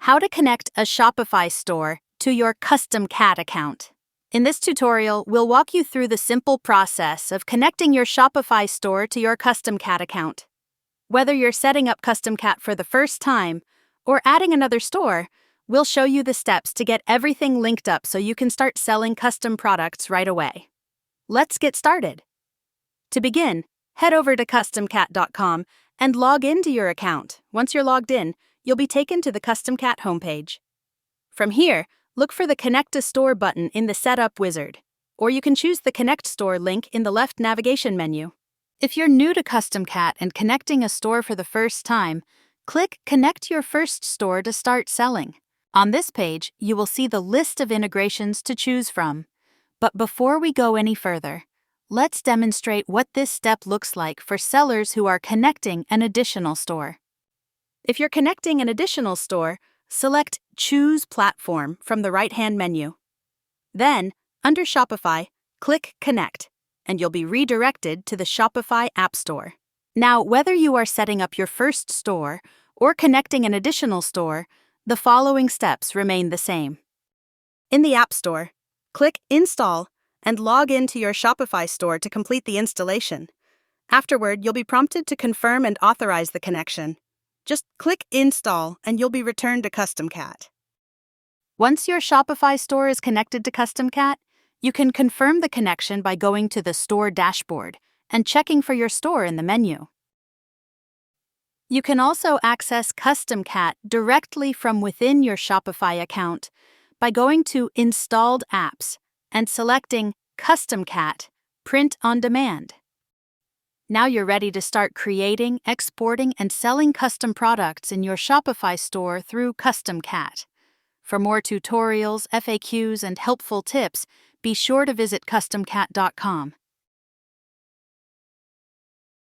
how to connect a Shopify store to your CustomCat account. In this tutorial, we'll walk you through the simple process of connecting your Shopify store to your CustomCat account. Whether you're setting up CustomCat for the first time or adding another store, we'll show you the steps to get everything linked up so you can start selling custom products right away. Let's get started. To begin, head over to CustomCat.com and log into your account. Once you're logged in, you'll be taken to the CustomCat homepage. From here, look for the Connect a Store button in the Setup wizard, or you can choose the Connect Store link in the left navigation menu. If you're new to CustomCat and connecting a store for the first time, click Connect Your First Store to start selling. On this page, you will see the list of integrations to choose from. But before we go any further, let's demonstrate what this step looks like for sellers who are connecting an additional store. If you're connecting an additional store, select Choose Platform from the right-hand menu. Then, under Shopify, click Connect, and you'll be redirected to the Shopify App Store. Now, whether you are setting up your first store or connecting an additional store, the following steps remain the same. In the App Store, click Install and log into your Shopify store to complete the installation. Afterward, you'll be prompted to confirm and authorize the connection. Just click Install and you'll be returned to CustomCat. Once your Shopify store is connected to CustomCat, you can confirm the connection by going to the Store dashboard and checking for your store in the menu. You can also access CustomCat directly from within your Shopify account by going to Installed Apps and selecting CustomCat Print on Demand. Now you're ready to start creating, exporting, and selling custom products in your Shopify store through CustomCat. For more tutorials, FAQs, and helpful tips, be sure to visit CustomCat.com.